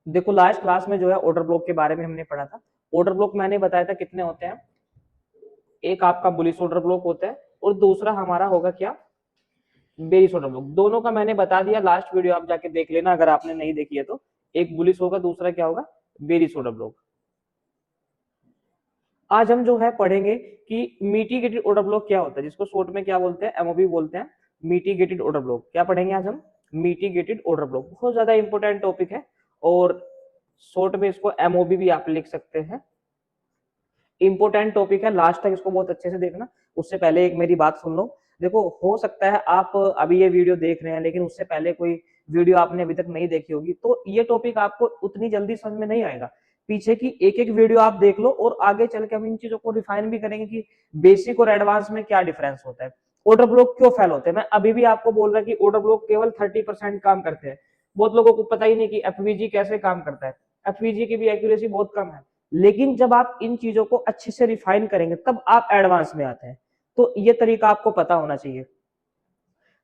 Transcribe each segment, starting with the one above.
देखो last class में जो है ऑर्डर ब्लॉक के बारे में हमने पढ़ा था। ऑर्डर ब्लॉक मैंने बताया था कितने होते हैं, एक आपका बुलिश ऑर्डर ब्लॉक होता है और दूसरा हमारा होगा क्या, बेरिश ऑर्डर ब्लॉक। दोनों का मैंने बता दिया, लास्ट वीडियो आप जाके देख लेना अगर आपने नहीं देखी है तो। एक बुलिश होगा, दूसरा क्या होगा, बेरिश ऑर्डर ब्लॉक। आज हम जो है पढ़ेंगे कि मिटिगेटेड ऑर्डर ब्लॉक क्या होता है, जिसको शॉर्ट में क्या बोलते हैं, एमओबी बोलते हैं। मिटिगेटेड ऑर्डर ब्लॉक क्या पढ़ेंगे आज हम, मिटिगेटेड ऑर्डर ब्लॉक। बहुत ज्यादा इंपॉर्टेंट टॉपिक है और शॉर्ट में इसको एमओबी भी आप लिख सकते हैं। इंपॉर्टेंट टॉपिक है, लास्ट तक इसको बहुत अच्छे से देखना। उससे पहले एक मेरी बात सुन लो। देखो हो सकता है आप अभी ये वीडियो देख रहे हैं लेकिन उससे पहले कोई वीडियो आपने अभी तक नहीं देखी होगी, तो ये टॉपिक आपको उतनी जल्दी समझ में नहीं आएगा। पीछे की एक एक वीडियो आप देख लो और आगे चल के हम इन चीजों को रिफाइन भी करेंगे कि बेसिक और एडवांस में क्या डिफरेंस होता है, ऑर्डर ब्लॉक क्यों फेल होते हैं। मैं अभी भी आपको बोल रहा कि ऑर्डर ब्लॉक केवल 30% काम करते हैं। बहुत लोगों को पता ही नहीं कि एफवीजी कैसे काम करता है। एफवीजी की भी एक्यूरेसी बहुत कम है, लेकिन जब आप इन चीजों को अच्छे से रिफाइन करेंगे तब आप एडवांस में आते हैं। तो ये तरीका आपको पता होना चाहिए।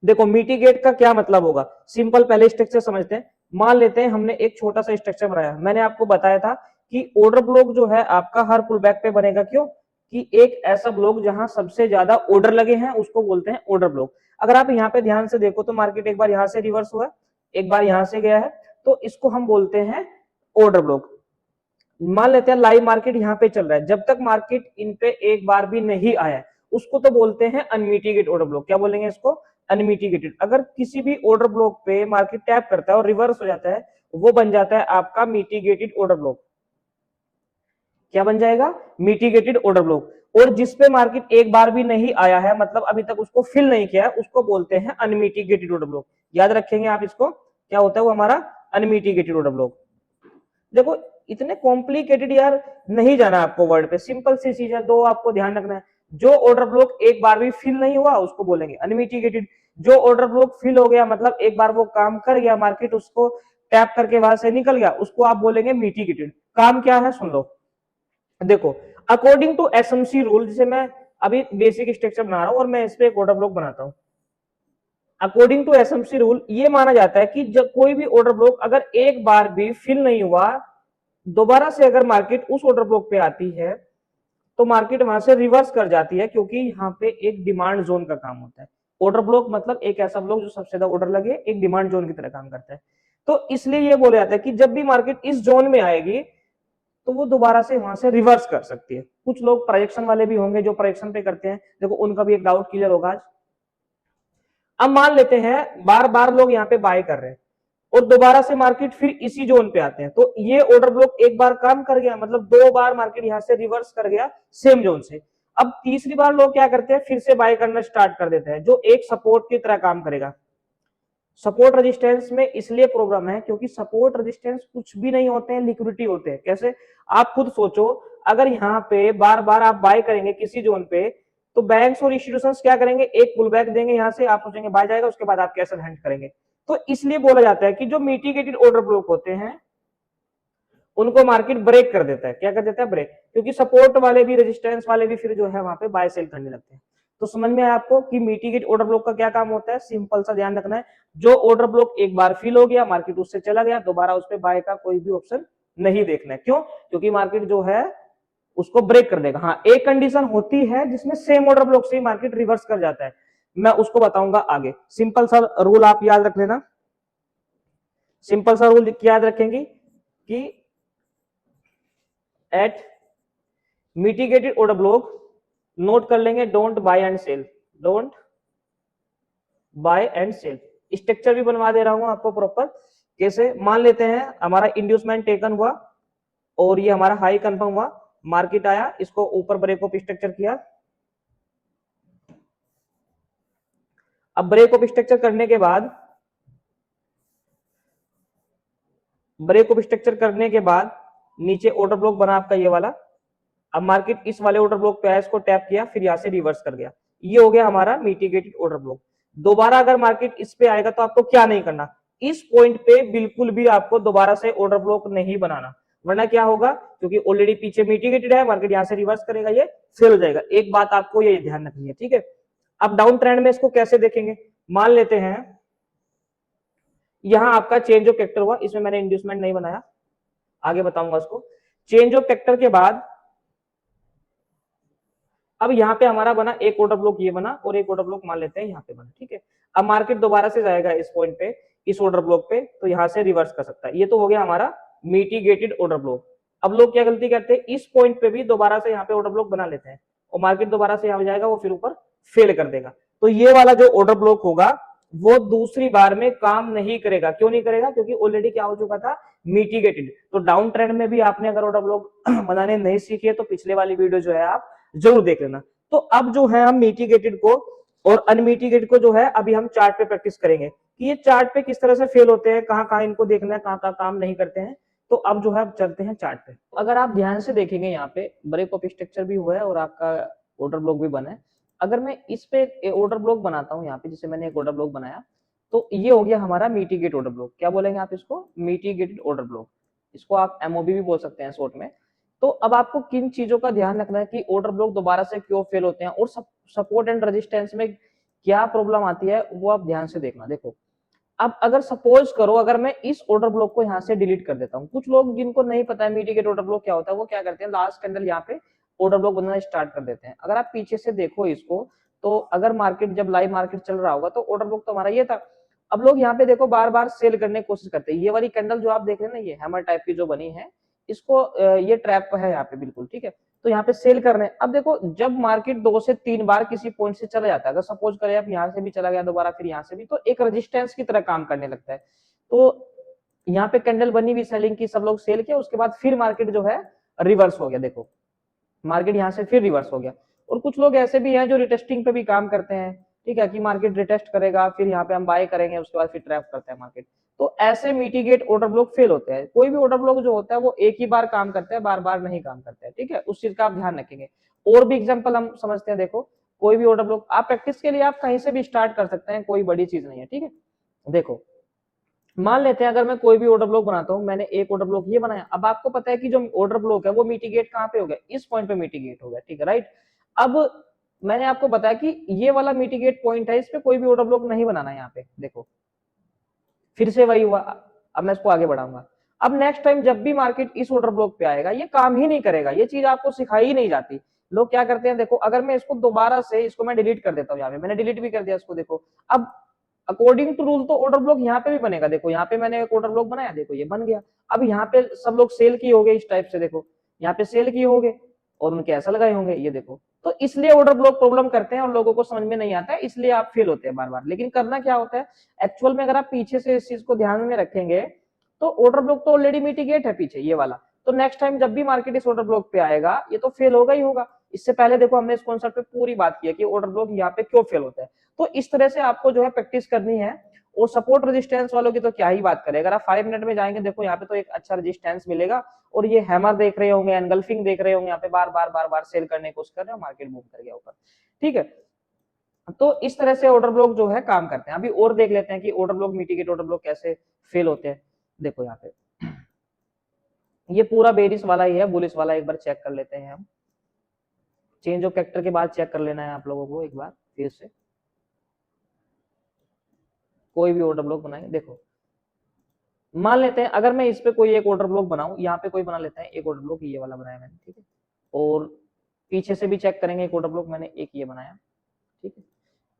देखो मिटिगेट का क्या मतलब होगा, सिंपल पहले स्ट्रक्चर समझते हैं। मान लेते हैं हमने एक छोटा सा स्ट्रक्चर बनाया, मैंने आपको बताया था कि ऑर्डर ब्लॉक जो है आपका हर पुल बैक पे बनेगा। क्यों कि एक ऐसा ब्लॉक जहां सबसे ज्यादा ऑर्डर लगे हैं उसको बोलते हैं ऑर्डर ब्लॉक। अगर आप यहाँ पे ध्यान से देखो तो मार्केट एक बार यहां से रिवर्स हुआ, एक बार यहां से गया है, तो इसको हम बोलते हैं ऑर्डर ब्लॉक। मान लेते हैं लाइव मार्केट यहाँ पे चल रहा है, जब तक मार्केट इन पे एक बार भी नहीं आया उसको तो बोलते हैं अनमिटिगेटेड ऑर्डर ब्लॉक। क्या बोलेंगे इसको, अनमिटिगेटेड। अगर किसी भी ऑर्डर ब्लॉक पे मार्केट टैप करता है और रिवर्स हो जाता है, वो बन जाता है आपका मिटिगेटेड ऑर्डर ब्लॉक। क्या बन जाएगा, मिटिगेटेड ऑर्डर ब्लॉक। और जिसपे मार्केट एक बार भी नहीं आया है, मतलब अभी तक उसको फिल नहीं किया है, उसको बोलते हैं अनमिटिगेटेड ऑर्डर ब्लॉक। याद रखेंगे आप इसको, क्या होता है वो हमारा अनमिटिगेटेड ऑर्डर ब्लॉक। देखो इतने कॉम्प्लिकेटेड यार नहीं जाना आपको वर्ड पे, सिंपल सी चीज है, दो आपको ध्यान रखना है। जो ऑर्डर ब्लॉक एक बार भी फिल नहीं हुआ उसको बोलेंगे अनमिटिगेटेड। जो ऑर्डर ब्लॉक फिल हो गया मतलब एक बार वो काम कर गया, मार्केट उसको टैप करके वहां से निकल गया, उसको आप बोलेंगे मिटिगेटेड। काम क्या है सुन लो। देखो अकॉर्डिंग टू एसएमसी रूल, जिसे मैं अभी बेसिक स्ट्रक्चर बना रहा हूं और मैं इस पे एक ऑर्डर ब्लॉक बनाता हूं। अकॉर्डिंग टू एसएमसी रूल ये माना जाता है कि जब कोई भी ऑर्डर ब्लॉक अगर एक बार भी फिल नहीं हुआ, दोबारा से अगर मार्केट उस ऑर्डर ब्लॉक पे आती है तो मार्केट वहां से रिवर्स कर जाती है, क्योंकि यहाँ पे एक डिमांड जोन का काम होता है। ऑर्डर ब्लॉक मतलब एक ऐसा ब्लॉक जो सबसे ज्यादा ऑर्डर लगे, एक डिमांड जोन की तरह काम करता है। तो इसलिए ये बोला जाता है कि जब भी मार्केट इस जोन में आएगी तो वो दोबारा से वहां से रिवर्स कर सकती है। कुछ लोग प्रोजेक्शन वाले भी होंगे जो प्रोजेक्शन पे करते हैं, देखो उनका भी एक डाउट क्लियर होगा आज। अब मान लेते हैं बार बार लोग यहाँ पे बाय कर रहे हैं और दोबारा से मार्केट फिर इसी जोन पे आते हैं, तो ये ऑर्डर ब्लॉक एक बार काम कर गया, मतलब दो बार मार्केट यहां से रिवर्स कर गया सेम जोन से। अब तीसरी बार लोग क्या करते हैं, फिर से बाय करना स्टार्ट कर देते हैं, जो एक सपोर्ट की तरह काम करेगा। सपोर्ट रेजिस्टेंस में इसलिए प्रॉब्लम है क्योंकि सपोर्ट रेजिस्टेंस कुछ भी नहीं होते हैं, लिक्विडिटी होते हैं। कैसे, आप खुद सोचो, अगर यहाँ पे बार बार आप बाय करेंगे किसी जोन पे, तो बैंक्स और इंस्टीट्यूशंस क्या करेंगे, एक पुल बैक देंगे यहां से, आप सोचेंगे बाय जाएगा, उसके बाद आप कैसे हैंड करेंगे। तो इसलिए बोला जाता है कि जो मिटिगेटेड ऑर्डर ब्लॉक होते हैं उनको मार्केट ब्रेक कर देता है। क्या कर देता है, ब्रेक, क्योंकि सपोर्ट वाले भी रेजिस्टेंस वाले भी फिर जो है वहां पे बाय सेल करने लगते हैं। तो समझ में आया आपको कि मिटिगेट ऑर्डर ब्लॉक का क्या काम होता है, सिंपल सा ध्यान रखना है। जो ऑर्डर ब्लॉक एक बार फिल हो गया, मार्केट उससे चला गया, दोबारा उस पर बाय का कोई भी ऑप्शन नहीं देखना है। क्यों, क्योंकि मार्केट जो है उसको ब्रेक कर देगा। हाँ एक कंडीशन होती है जिसमें सेम ऑर्डर ब्लॉक से मार्केट रिवर्स कर जाता है, मैं उसको बताऊंगा आगे। सिंपल सा रूल आप याद रख लेना, सिंपल सा रूल याद रखेंगे कि at mitigated order block, note कर लेंगे, don't buy and sell, don't buy and sell. Structure भी बनवा दे रहा हूं आपको प्रॉपर। कैसे, मान लेते हैं हमारा इंड्यूसमेंट टेकन हुआ और ये हमारा हाई कंफर्म हुआ, मार्केट आया, इसको ऊपर ब्रेक ऑफ स्ट्रक्चर किया। अब ब्रेक ऑफ स्ट्रक्चर करने के बाद, ब्रेक ऑफ स्ट्रक्चर करने के बाद नीचे ऑर्डर ब्लॉक बना आपका ये वाला। अब मार्केट इस वाले ऑर्डर ब्लॉक पे आया, इसको टैप किया, फिर यहां से रिवर्स कर गया, ये हो गया हमारा मिटिगेटेड ऑर्डर ब्लॉक। दोबारा अगर मार्केट इस पे आएगा तो आपको क्या नहीं करना, इस पॉइंट पे बिल्कुल भी आपको दोबारा से ऑर्डर ब्लॉक नहीं बनाना, वरना क्या होगा, क्योंकि ऑलरेडी पीछे मिटिगेटेड है, मार्केट यहां से रिवर्स करेगा, ये फेल हो जाएगा। एक बात आपको ये ध्यान रखनी है, ठीक है। अब डाउन ट्रेंड में इसको कैसे देखेंगे, मान लेते हैं यहां आपका चेंज ऑफ कैरेक्टर हुआ, इसमें मैंने इंड्यूसमेंट नहीं बनाया, आगे बताऊंगा उसको। चेंज ऑफ फैक्टर के बाद अब यहाँ पे हमारा बना एक ऑर्डर ब्लॉक, ये बना, और एक ऑर्डर ब्लॉक मान लेते हैं यहाँ पे बना, ठीक है। अब मार्केट दोबारा से जाएगा इस पॉइंट पे, इस ऑर्डर ब्लॉक पे, तो यहाँ से रिवर्स कर सकता है। ये तो हो गया हमारा मिटिगेटेड ऑर्डर ब्लॉक। अब लोग क्या गलती करते हैं, इस पॉइंट पे भी दोबारा से यहाँ पे ऑर्डर ब्लॉक बना लेते हैं, और मार्केट दोबारा से यहाँ जाएगा, वो फिर ऊपर फेल कर देगा। तो ये वाला जो ऑर्डर ब्लॉक होगा वो दूसरी बार में काम नहीं करेगा। क्यों नहीं करेगा? क्योंकि ऑलरेडी क्या हो चुका था, मिटिगेटेड। तो डाउन ट्रेंड में भी आपने अगर ऑर्डर ब्लॉक बनाने नहीं सीखे तो पिछले वाली वीडियो जो है आप जरूर देख लेना। तो अब जो है हम मिटिगेटेड को और अनमिटिगेटेड को जो है अभी हम चार्ट पे प्रैक्टिस करेंगे कि ये चार्ट पे किस तरह से फेल होते हैं, कहां कहां इनको देखना है, कहां कहां काम नहीं करते हैं। तो अब जो है अब चलते हैं चार्ट पे। अगर आप ध्यान से देखेंगे यहाँ पे ब्रेक ऑफ स्ट्रक्चर भी हुआ है और आपका ऑर्डर ब्लॉक भी बना है। अगर मैं इस पे ऑर्डर ब्लॉक बनाता हूँ यहाँ पे, जैसे मैंने एक ऑर्डर ब्लॉक बनाया, तो ये हो गया हमारा मिटिगेट ऑर्डर ब्लॉक। क्या बोलेंगे आप इसको? Mitigated order block. इसको आप एमओबी भी बोल सकते हैं शॉर्ट में। तो अब आपको किन चीजों का ध्यान रखना है कि ऑर्डर ब्लॉक दोबारा से क्यों फेल होते हैं और सपोर्ट एंड रेजिस्टेंस में क्या प्रॉब्लम आती है, वो आप ध्यान से देखना। देखो अब अगर सपोज करो, अगर मैं इस ऑर्डर ब्लॉक को यहाँ से डिलीट कर देता हूँ, कुछ लोग जिनको नहीं पता है मिटिगेट ऑर्डर ब्लॉक क्या होता है, वो क्या करते हैं, लास्ट कैंडल यहाँ पे ऑर्डर ब्लॉक बनाना स्टार्ट कर देते हैं। अगर आप पीछे से देखो इसको, तो अगर मार्केट जब लाइव मार्केट चल रहा होगा तो ऑर्डर ब्लॉक तो हमारा ये था। अब लोग यहाँ पे देखो बार बार सेल करने की कोशिश करते हैं। ये वाली कैंडल जो आप देख रहे हैं ना, ये हैमर टाइप की जो बनी है, इसको ये ट्रैप है यहाँ पे बिल्कुल, ठीक है। तो यहाँ पे सेल कर रहे हैं। अब देखो जब मार्केट 2 से 3 बार किसी पॉइंट से चला जाता है, अगर सपोज करें आप यहाँ से भी चला गया दोबारा, फिर यहाँ से भी, तो एक रेजिस्टेंस की तरह काम करने लगता है। तो यहाँ पे कैंडल बनी हुई सेलिंग की, सब लोग सेल किया, उसके बाद फिर मार्केट जो है रिवर्स हो गया। देखो मार्केट यहाँ से फिर रिवर्स हो गया। और कुछ लोग ऐसे भी हैं जो रिटेस्टिंग पे भी काम करते हैं, ठीक है, कि मार्केट रिटेस्ट करेगा, फिर यहाँ पे हम बाय करेंगे, उसके बाद फिर ट्रैप करते हैं मार्केट। तो ऐसे मिटिगेट ऑर्डर ब्लॉक फेल होते हैं। कोई भी ऑर्डर ब्लॉक जो होता है वो एक ही बार काम करता है, बार बार नहीं काम करता है, ठीक है। उस चीज का आप ध्यान रखेंगे। और भी एग्जाम्पल हम समझते हैं। देखो कोई भी ऑर्डर ब्लॉक आप प्रैक्टिस के लिए आप कहीं से भी स्टार्ट कर सकते हैं, कोई बड़ी चीज नहीं है, ठीक है। देखो मान लेते हैं अगर मैं कोई भी ऑर्डर ब्लॉक बनाता हूं, मैंने एक ऑर्डर ब्लॉक ये बनाया। अब आपको पता है कि जो ऑर्डर ब्लॉक है वो मिटिगेट कहां पे हो गया, इस पॉइंट पे मिटिगेट हो गया, ठीक है, राइट। अब मैंने आपको बताया कि ये वाला मिटिगेट पॉइंट है, इस पे कोई भी ऑर्डर ब्लॉक नहीं बनाना। यहाँ पे देखो फिर से वही हुआ। अब मैं इसको आगे बढ़ाऊंगा। अब नेक्स्ट टाइम जब भी मार्केट इस ऑर्डर ब्लॉक पे आएगा, ये काम ही नहीं करेगा। ये चीज आपको सिखाई ही नहीं जाती। लोग क्या करते हैं, देखो अगर मैं इसको दोबारा से इसको मैं डिलीट कर देता हूँ, यहाँ पे मैंने डिलीट भी कर दिया इसको, देखो अब अकॉर्डिंग टू रूल तो ऑर्डर ब्लॉक यहाँ पे भी बनेगा। देखो यहाँ पे मैंने एक ऑर्डर ब्लॉक बनाया, देखो ये बन गया। अब यहाँ पे सब लोग सेल किए होंगे इस टाइप से, देखो यहाँ पे सेल किए होंगे और उनके ऐसा लगाए होंगे, ये देखो। तो इसलिए ऑर्डर ब्लॉक प्रॉब्लम करते हैं और लोगों को समझ में नहीं आता है, इसलिए आप फेल होते हैं बार बार। लेकिन करना क्या होता है एक्चुअल में, अगर आप पीछे से इस चीज को ध्यान में रखेंगे तो ऑर्डर ब्लॉक तो ऑलरेडी मिटिगेट है पीछे ये वाला। तो नेक्स्ट टाइम जब भी मार्केट इस ऑर्डर ब्लॉक पे आएगा, ये तो फेल होगा ही होगा। इससे पहले देखो हमने इस कॉन्सेप्ट पे पूरी बात की है कि ऑर्डर ब्लॉक यहाँ पे क्यों फेल होता है। तो इस तरह से आपको जो है प्रैक्टिस करनी है। और सपोर्ट रेजिस्टेंस वालों की तो क्या ही बात करें। अगर आप 5 मिनट में जाएंगे, देखो यहाँ पे तो एक अच्छा रेजिस्टेंस मिलेगा। और ये हैमर देख रहे होंगे, एनगल्फिंग देख रहे होंगे, यहाँ पे बार बार सेल करने की कोशिश कर रहे हो, मार्केट मूव कर गया ऊपर, ठीक है। तो इस तरह से ऑर्डर ब्लॉक जो है काम करते हैं। अभी और देख लेते हैं कि order block mitigate order block कैसे फेल होते हैं। देखो यहाँ पे ये पूरा बेरिश वाला ही है, बुलिश वाला एक बार चेक कर लेते हैं हम। चेंज ऑफ कैरेक्टर के बाद चेक कर लेना है आप लोगों को एक बार फिर से। कोई भी ऑर्डर ब्लॉक बनाएंगे, देखो मान लेते हैं अगर मैं इस पे कोई एक ऑर्डर ब्लॉक बनाऊं, यहाँ पे कोई बना लेते हैं एक ऑर्डर ब्लॉक, ये वाला बनाया मैंने, ठीक है। और पीछे से भी चेक करेंगे, एक ऑर्डर ब्लॉक मैंने एक ये बनाया, ठीक है।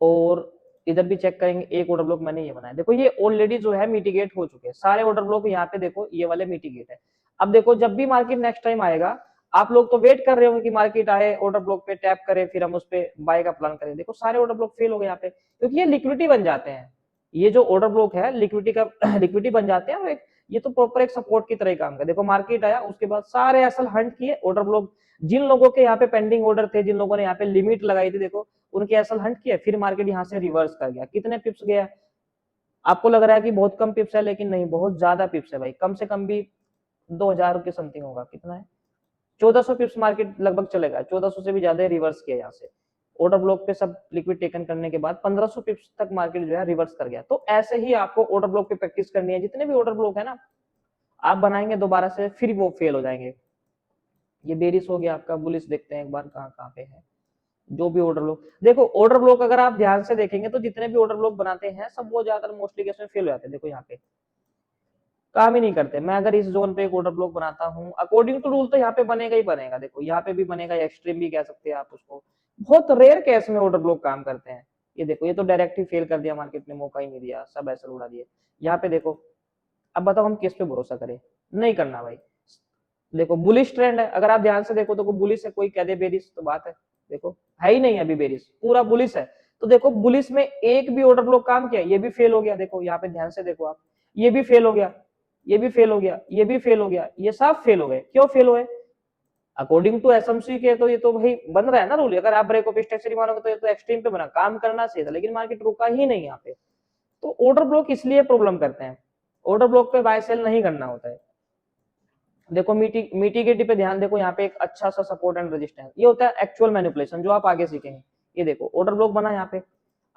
और इधर भी चेक करेंगे, एक ऑर्डर ब्लॉक मैंने ये बनाया। देखो ये ऑलरेडी जो है मिटिगेट हो चुके हैं सारे ऑर्डर ब्लॉक। यहाँ पे देखो ये वाले मिटिगेट है। अब देखो जब भी मार्केट नेक्स्ट टाइम आएगा, आप लोग तो वेट कर रहे होंगे कि मार्केट आए, ऑर्डर ब्लॉक पे टैप करे, फिर हम उस पे बाय का प्लान करें। देखो सारे ऑर्डर ब्लॉक फेल हो गए यहाँ पे, क्योंकि ये लिक्विडिटी बन जाते हैं। ये जो ऑर्डर ब्लॉक है लिक्विडिटी का लिक्विडिटी बन जाते हैं। और एक ये तो प्रॉपर एक सपोर्ट की तरह ही काम कर। देखो मार्केट आया, उसके बाद सारे एसल हंट किए ऑर्डर ब्लॉक। जिन लोगों के यहाँ पे पेंडिंग ऑर्डर थे, जिन लोगों ने यहाँ पे लिमिट लगाई थी, देखो उनके एसल हंट किया, फिर मार्केट यहाँ से रिवर्स कर गया। कितने पिप्स गया? आपको लग रहा है कि बहुत कम पिप्स है, लेकिन नहीं, बहुत ज्यादा पिप्स है भाई। कम से कम भी 2000 के समथिंग होगा। कितना है? 1400 पिप्स मार्केट लगभग चलेगा। 1400 से भी ज्यादा रिवर्स किया यहाँ से। ऑर्डर ब्लॉक पे सब लिक्विड टेकन करने के बाद 1500 पिप्स तक मार्केट जो है रिवर्स कर गया। तो ऐसे ही आपको ऑर्डर ब्लॉक पे प्रैक्टिस करनी है। जितने भी ऑर्डर ब्लॉक है ना, आप बनाएंगे दोबारा से, फिर वो फेल हो जाएंगे। ये बेरिस हो गया आपका, बुलिस देखते हैं एक बार कहाँ कहाँ पे है। जो भी ऑर्डर ब्लॉक, देखो ऑर्डर ब्लॉक अगर आप ध्यान से देखेंगे तो जितने भी ऑर्डर ब्लॉक बनाते हैं सब वो ज्यादातर मोस्टली केस में फेल हो जाते हैं। देखो यहाँ पे काम ही नहीं करते। मैं अगर इस जोन पे एक ऑर्डर ब्लॉक बनाता हूँ, अकॉर्डिंग टू रूल तो यहाँ पे बनेगा ही बनेगा। देखो यहाँ पे भी बनेगा, एक्सट्रीम भी कह सकते हैं आप उसको। बहुत रेयर केस में ऑर्डर ब्लॉक काम करते हैं। ये देखो, ये तो डायरेक्ट ही फेल कर दिया, मार्केट ने मौका ही नहीं दिया, सब ऐसा उड़ा दिए। यहाँ पे देखो, अब बताओ हम किस पे भरोसा करें? नहीं करना भाई। देखो बुलिश ट्रेंड है, अगर आप ध्यान से देखो तो बुलिश है, कोई कह दे बेरिश तो बात है, देखो है ही नहीं अभी बेरिश, पूरा बुलिश है। तो देखो बुलिश में एक भी ऑर्डर ब्लॉक काम किया, ये भी फेल हो गया। देखो यहाँ पे ध्यान से देखो आप, ये भी फेल हो गया, ये भी फेल हो गया, ये भी फेल हो गया, ये सब फेल हो गए। क्यों फेल हुए? अकॉर्डिंग टू एसएमसी के तो ये तो भाई बन रहा है ना रूल, अगर आप ब्रेक ऑफ स्ट्रक्चर मानोगे तो ये तो एक्सट्रीम पे बना, काम करना चाहिए था, लेकिन मार्केट रुका ही नहीं यहाँ पे। तो ऑर्डर ब्लॉक इसलिए प्रॉब्लम करते हैं, ऑर्डर ब्लॉक पे बाय सेल नहीं करना होता है। देखो मिटिगेटिव पे ध्यान देखो, यहाँ पे एक अच्छा सा सपोर्ट एंड रेजिस्टेंस, ये होता है एक्चुअल मैनिपुलेशन जो आप आगे सीखेंगे। ये देखो ऑर्डर ब्लॉक बना यहाँ पे,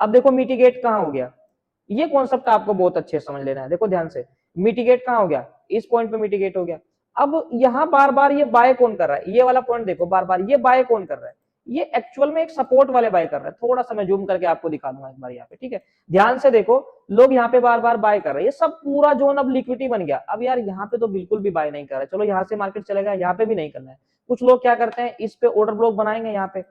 अब देखो मिटिगेट कहाँ हो गया, ये कॉन्सेप्ट आपको बहुत अच्छे से समझ लेना है। देखो ध्यान से, मिटिगेट कहाँ हो गया, इस पॉइंट पे मिटिगेट हो गया। अब यहाँ बार बार ये बाय कौन कर रहा है, ये वाला पॉइंट देखो, बार बार ये बाय कौन कर रहा है, ये एक्चुअल में एक सपोर्ट वाले बाय कर रहा है। थोड़ा सा मैं जूम करके आपको दिखा दूंगा एक बार यहाँ पे, ठीक है। ध्यान से देखो, लोग यहाँ पे बार बार बाय कर रहे हैं, ये सब पूरा जोन अब लिक्विडिटी बन गया। अब यार यहाँ पे तो बिल्कुल भी बाय नहीं कर रहा है, चलो यहाँ से मार्केट चलेगा, यहाँ पे भी नहीं करना है। कुछ लोग क्या करते हैं, इस पे ऑर्डर ब्लॉक बनाएंगे, यहाँ पे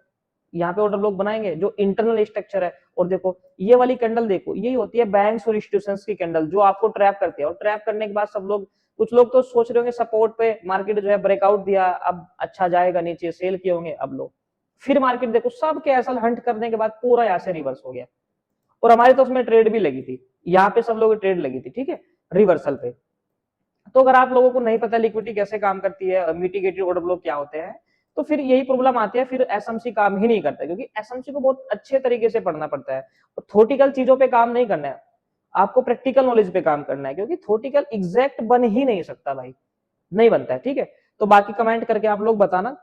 ऑर्डर ब्लॉक बनाएंगे जो इंटरनल स्ट्रक्चर है। और देखो ये वाली कैंडल देखो, यही होती है बैंक्स और इंस्टीट्यूशंस की कैंडल जो आपको ट्रैप करती है। और ट्रैप करने के बाद सब लोग, कुछ लोग तो सोच रहे होंगे सपोर्ट पे मार्केट जो है ब्रेकआउट दिया, अब अच्छा जाएगा, नीचे सेल किए होंगे। अब लो फिर मार्केट देखो सब कैसल हंट करने के बाद पूरा यहाँ से रिवर्स हो गया। और हमारी तो उसमें ट्रेड भी लगी थी, यहाँ पे सब लोगों की ट्रेड लगी थी, ठीक है, रिवर्सल पे। तो अगर आप लोगों को नहीं पता लिक्विडिटी कैसे काम करती है, मिटिगेटेड ऑर्डर ब्लॉक क्या होते हैं, तो फिर यही प्रॉब्लम आती है, फिर एसएमसी काम ही नहीं करता, क्योंकि एसएमसी को बहुत अच्छे तरीके से पढ़ना पड़ता है। और थ्योरेटिकल चीजों पे काम नहीं करना है, आपको प्रैक्टिकल नॉलेज पे काम करना है, क्योंकि थ्योरेटिकल एग्जैक्ट बन ही नहीं सकता भाई, नहीं बनता है, ठीक है। तो बाकी कमेंट करके आप लोग बताना,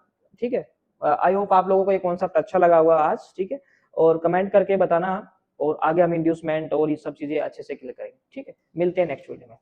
ठीक है। आई होप आप लोगों को ये कॉन्सेप्ट अच्छा लगा हुआ आज, ठीक है। और कमेंट करके बताना, और आगे हम इंड्यूसमेंट और ये सब चीजें अच्छे से क्लियर करेंगे, ठीक है। मिलते हैं नेक्स्ट वीडियो में।